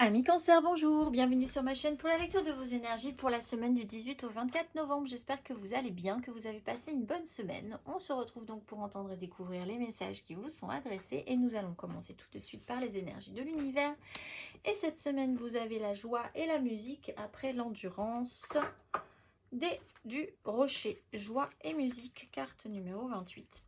Amis Cancer, bonjour, bienvenue sur ma chaîne pour la lecture de vos énergies pour la semaine du 18 au 24 novembre. J'espère que vous allez bien, que vous avez passé une bonne semaine. On se retrouve donc pour entendre et découvrir les messages qui vous sont adressés et nous allons commencer tout de suite par les énergies de l'univers. Et cette semaine, vous avez la joie et la musique après l'endurance du rocher. Joie et musique, carte numéro 28.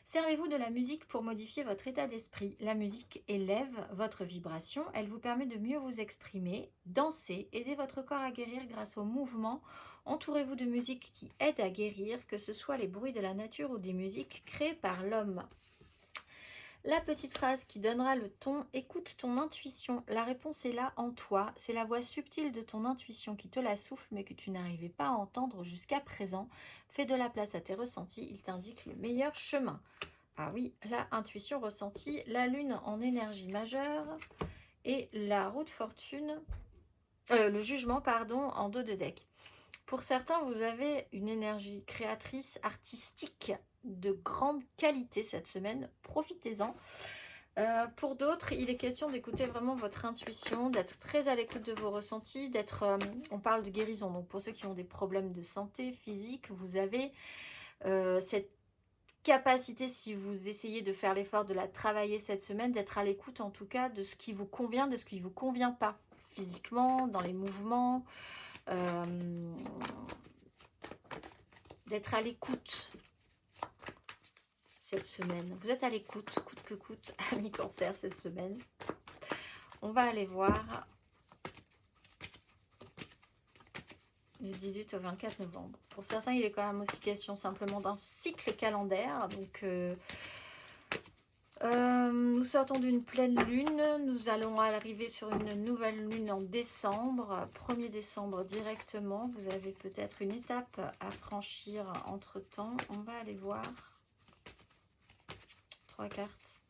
Servez-vous de la musique pour modifier votre état d'esprit. La musique élève votre vibration, elle vous permet de mieux vous exprimer, danser, aider votre corps à guérir grâce au mouvement. Entourez-vous de musique qui aide à guérir, que ce soit les bruits de la nature ou des musiques créées par l'homme. La petite phrase qui donnera le ton, écoute ton intuition, la réponse est là en toi, c'est la voix subtile de ton intuition qui te la souffle mais que tu n'arrivais pas à entendre jusqu'à présent. Fais de la place à tes ressentis, il t'indique le meilleur chemin. Ah oui, la intuition ressentie, la lune en énergie majeure et la roue de fortune, le jugement pardon, en dos de deck. Pour certains, vous avez une énergie créatrice, artistique de grande qualité cette semaine. Profitez-en. Pour d'autres, il est question d'écouter vraiment votre intuition, d'être très à l'écoute de vos ressentis, on parle de guérison. Donc pour ceux qui ont des problèmes de santé physique, vous avez cette capacité, si vous essayez de faire l'effort de la travailler cette semaine, d'être à l'écoute en tout cas de ce qui vous convient, de ce qui ne vous convient pas, physiquement, dans les mouvements, d'être à l'écoute cette semaine. Vous êtes à l'écoute, coûte que coûte, amis Cancer, cette semaine. On va aller voir du 18 au 24 novembre. Pour certains, il est quand même aussi question simplement d'un cycle calendaire. Donc, nous sortons d'une pleine lune. Nous allons arriver sur une nouvelle lune en décembre. 1er décembre directement. Vous avez peut-être une étape à franchir entre-temps. On va aller voir. 3 cartes.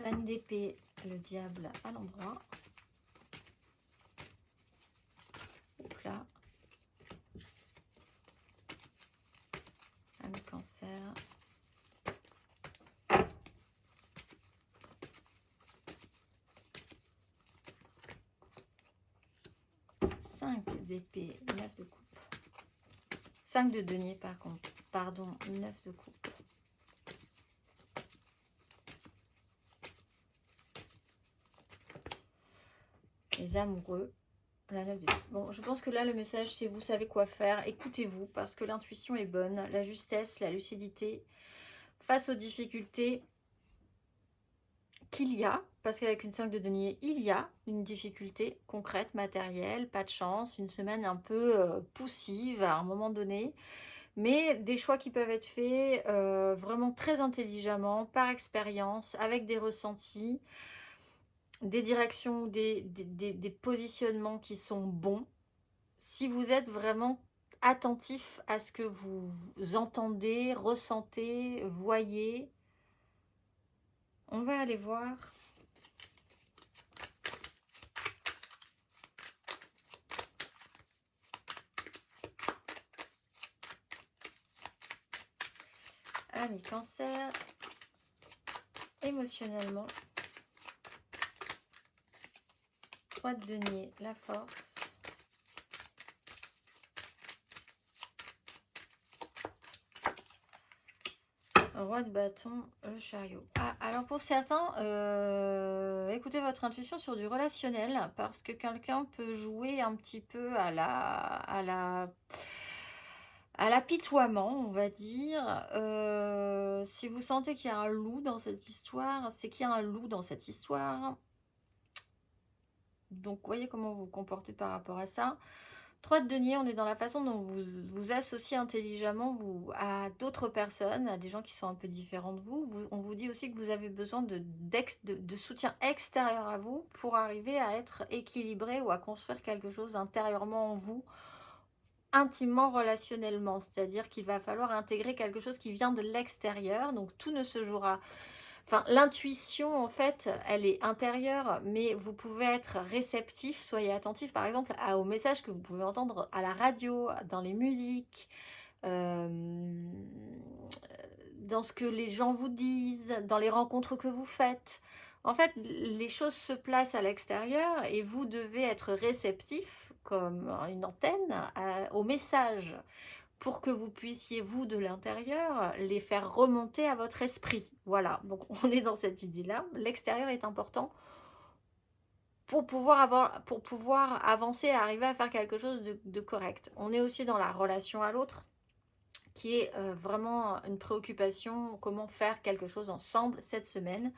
Reine d'épée, le diable à l'endroit. Hop là. Ami Cancer. D'épée, 9 de coupe. 5 de denier par contre. Pardon, 9 de coupe. Les amoureux. La 9 de... Bon, je pense que là, le message, c'est vous savez quoi faire. Écoutez-vous, parce que l'intuition est bonne. La justesse, la lucidité. Face aux difficultés qu'il y a, parce qu'avec une 5 de denier, il y a une difficulté concrète, matérielle, pas de chance, une semaine un peu poussive à un moment donné, mais des choix qui peuvent être faits vraiment très intelligemment, par expérience, avec des ressentis, des directions, des positionnements qui sont bons. Si vous êtes vraiment attentif à ce que vous entendez, ressentez, voyez, on va aller voir. Amis Cancer, émotionnellement. 3 de denier, la force. Roi de bâton, le chariot. Ah, alors pour certains, écoutez votre intuition sur du relationnel, parce que quelqu'un peut jouer un petit peu à l'apitoiement, on va dire. Si vous sentez qu'il y a un loup dans cette histoire, c'est qu'il y a un loup dans cette histoire. Donc, voyez comment vous vous comportez par rapport à ça. 3 de denier, on est dans la façon dont vous vous associez intelligemment à d'autres personnes, à des gens qui sont un peu différents de vous. On vous dit aussi que vous avez besoin de soutien extérieur à vous pour arriver à être équilibré ou à construire quelque chose intérieurement en vous, intimement, relationnellement. C'est-à-dire qu'il va falloir intégrer quelque chose qui vient de l'extérieur. Donc, tout ne se jouera... Enfin, l'intuition, en fait, elle est intérieure, mais vous pouvez être réceptif, soyez attentif, par exemple, aux messages que vous pouvez entendre à la radio, dans les musiques, dans ce que les gens vous disent, dans les rencontres que vous faites. En fait, les choses se placent à l'extérieur et vous devez être réceptif, comme une antenne, aux messages pour que vous puissiez, vous, de l'intérieur, les faire remonter à votre esprit. Voilà, donc on est dans cette idée-là. L'extérieur est important pour pouvoir avancer et arriver à faire quelque chose de correct. On est aussi dans la relation à l'autre, qui est vraiment une préoccupation, comment faire quelque chose ensemble cette semaine.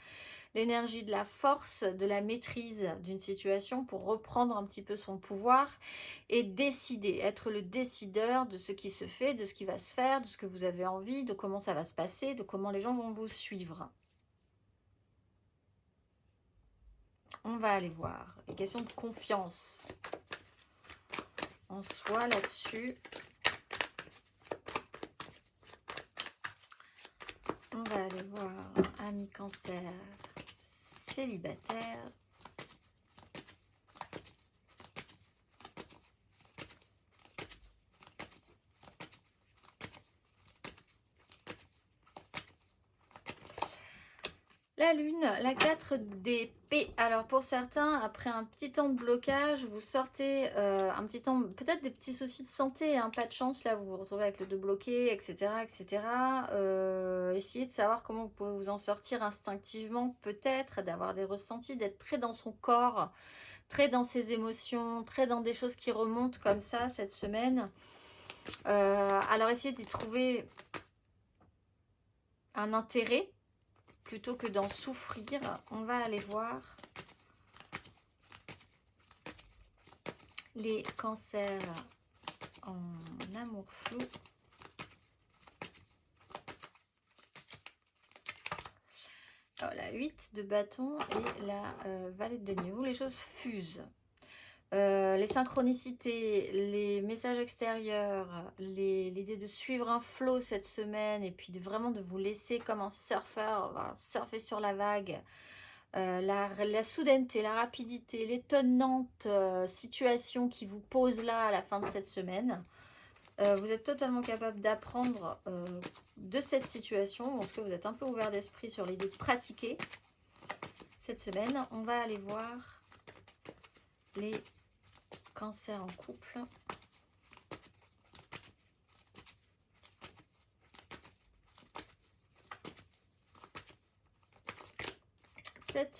L'énergie de la force, de la maîtrise d'une situation pour reprendre un petit peu son pouvoir et décider, être le décideur de ce qui se fait, de ce qui va se faire, de ce que vous avez envie, de comment ça va se passer, de comment les gens vont vous suivre. On va aller voir. Les questions de confiance en soi là-dessus. On va aller voir ami cancer célibataire. La lune, la 4 d'épée. Alors pour certains, après un petit temps de blocage, vous sortez un petit temps, peut-être des petits soucis de santé, hein, pas de chance, là vous vous retrouvez avec le dos bloqué, etc. etc. Essayez de savoir comment vous pouvez vous en sortir instinctivement, peut-être, d'avoir des ressentis, d'être très dans son corps, très dans ses émotions, très dans des choses qui remontent comme ça cette semaine. Alors essayez d'y trouver un intérêt, plutôt que d'en souffrir. On va aller voir les cancers en amour flou. Alors, la 8 de bâton et la valette de denier. Où les choses fusent. Les synchronicités, les messages extérieurs, l'idée de suivre un flow cette semaine et puis vraiment de vous laisser comme un surfeur, surfer sur la vague. La soudaineté, la rapidité, l'étonnante situation qui vous pose là à la fin de cette semaine. Vous êtes totalement capable d'apprendre de cette situation. En tout cas, vous êtes un peu ouvert d'esprit sur l'idée de pratiquer cette semaine. On va aller voir les cancers en couple.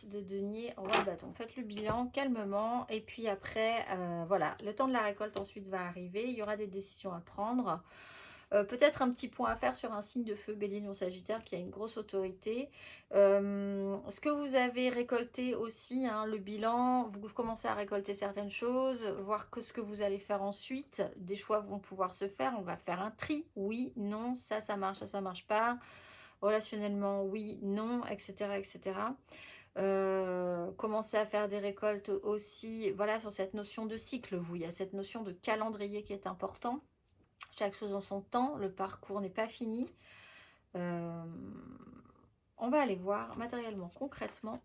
De denier, roi de bâton. Faites le bilan calmement et puis après, voilà, le temps de la récolte ensuite va arriver. Il y aura des décisions à prendre. Peut-être un petit point à faire sur un signe de feu, Bélier, Lion, Sagittaire, qui a une grosse autorité. Ce que vous avez récolté aussi, hein, le bilan, vous commencez à récolter certaines choses, voir que ce que vous allez faire ensuite. Des choix vont pouvoir se faire. On va faire un tri. Oui, non, ça marche, ça marche pas. Relationnellement, oui, non, etc. etc. Commencer à faire des récoltes aussi, voilà, sur cette notion de cycle, il y a cette notion de calendrier qui est important, chaque chose en son temps, le parcours n'est pas fini. On va aller voir matériellement, concrètement.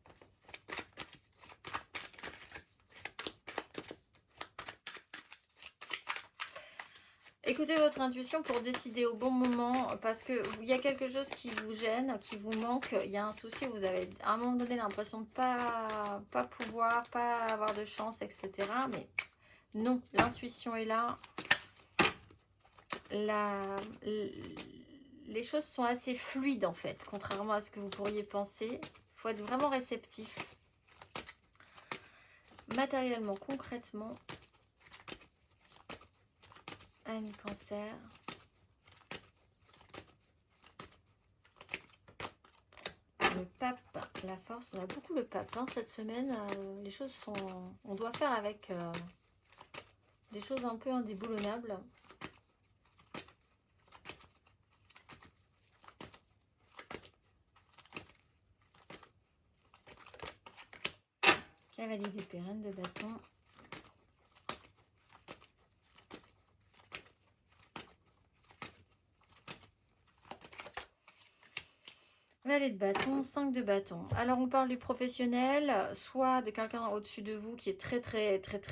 Écoutez votre intuition pour décider au bon moment, parce qu'il y a quelque chose qui vous gêne, qui vous manque. Il y a un souci, vous avez à un moment donné l'impression de pas pouvoir, pas avoir de chance, etc. Mais non, l'intuition est là. Les choses sont assez fluides en fait, contrairement à ce que vous pourriez penser. Il faut être vraiment réceptif. Matériellement, concrètement, ami cancer. Le pape, la force, on a beaucoup le pape hein, cette semaine. Les choses sont... On doit faire avec des choses un peu indéboulonnables. Cavalier d'épée, reine de bâton. Valet de bâton, 5 de bâton. Alors on parle du professionnel, soit de quelqu'un au-dessus de vous qui est très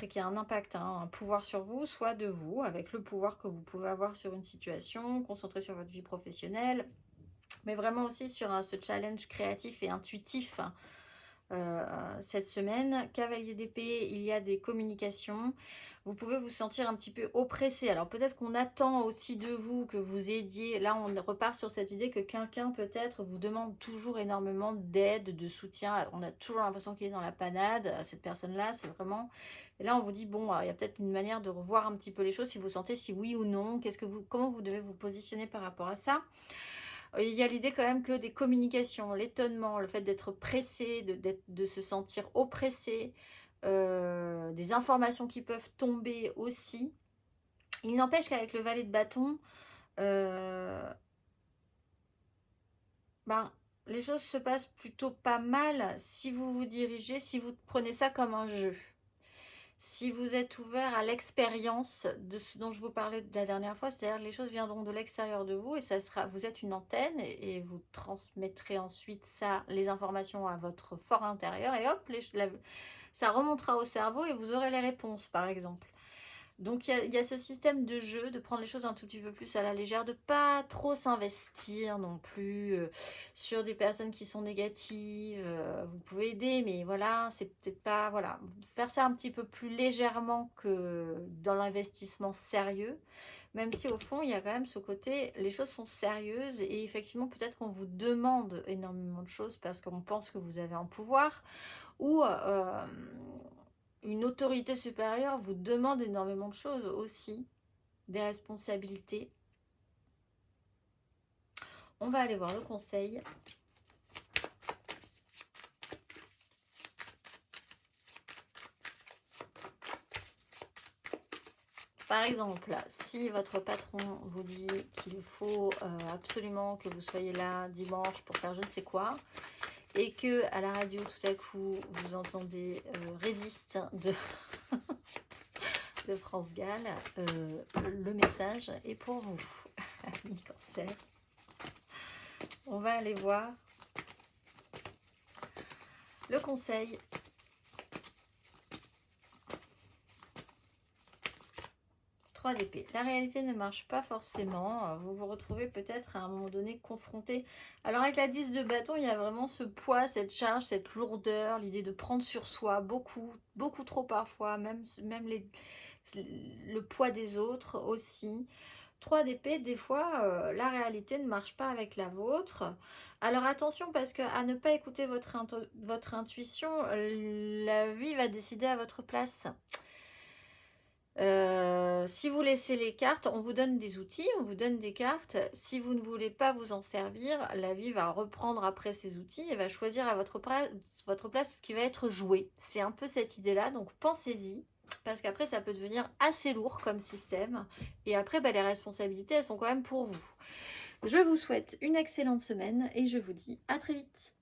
qui a un impact, hein, un pouvoir sur vous, soit de vous, avec le pouvoir que vous pouvez avoir sur une situation, concentré sur votre vie professionnelle, mais vraiment aussi sur ce challenge créatif et intuitif cette semaine. Cavalier d'épée, il y a des communications. Vous pouvez vous sentir un petit peu oppressé. Alors peut-être qu'on attend aussi de vous que vous aidiez. Là, on repart sur cette idée que quelqu'un peut-être vous demande toujours énormément d'aide, de soutien. On a toujours l'impression qu'il est dans la panade. Cette personne-là, c'est vraiment... Et là, on vous dit, bon, il y a peut-être une manière de revoir un petit peu les choses, si vous sentez si oui ou non, comment vous devez vous positionner par rapport à ça. Il y a l'idée quand même que des communications, l'étonnement, le fait d'être pressé, de se sentir oppressé, des informations qui peuvent tomber aussi. Il n'empêche qu'avec le valet de bâton, les choses se passent plutôt pas mal si vous vous dirigez, si vous prenez ça comme un jeu. Si vous êtes ouvert à l'expérience de ce dont je vous parlais de la dernière fois, c'est-à-dire que les choses viendront de l'extérieur de vous et ça sera, vous êtes une antenne et vous transmettrez ensuite les informations à votre fort intérieur et hop, ça remontera au cerveau et vous aurez les réponses par exemple. Donc il y a ce système de jeu, de prendre les choses un tout petit peu plus à la légère, de pas trop s'investir non plus sur des personnes qui sont négatives. Vous pouvez aider, mais voilà, c'est peut-être pas... Voilà, faire ça un petit peu plus légèrement que dans l'investissement sérieux, même si au fond, il y a quand même ce côté, les choses sont sérieuses et effectivement, peut-être qu'on vous demande énormément de choses parce qu'on pense que vous avez un pouvoir ou... une autorité supérieure vous demande énormément de choses aussi, des responsabilités. On va aller voir le conseil. Par exemple, si votre patron vous dit qu'il faut absolument que vous soyez là dimanche pour faire je ne sais quoi, et que à la radio tout à coup vous entendez Résiste de France Gall, le message est pour vous, amis Cancer. On va aller voir le conseil. D'épée. La réalité ne marche pas forcément. Vous vous retrouvez peut-être à un moment donné confronté. Alors avec la 10 de bâton, il y a vraiment ce poids, cette charge, cette lourdeur, l'idée de prendre sur soi beaucoup, beaucoup trop parfois, même le poids des autres aussi. 3 d'épée, des fois, la réalité ne marche pas avec la vôtre. Alors attention, parce que à ne pas écouter votre intuition, la vie va décider à votre place. Si vous laissez les cartes, on vous donne des outils, on vous donne des cartes. Si vous ne voulez pas vous en servir, la vie va reprendre après ces outils et va choisir à votre place ce qui va être joué. C'est un peu cette idée-là, donc pensez-y, parce qu'après ça peut devenir assez lourd comme système. Et après, les responsabilités, elles sont quand même pour vous. Je vous souhaite une excellente semaine et je vous dis à très vite.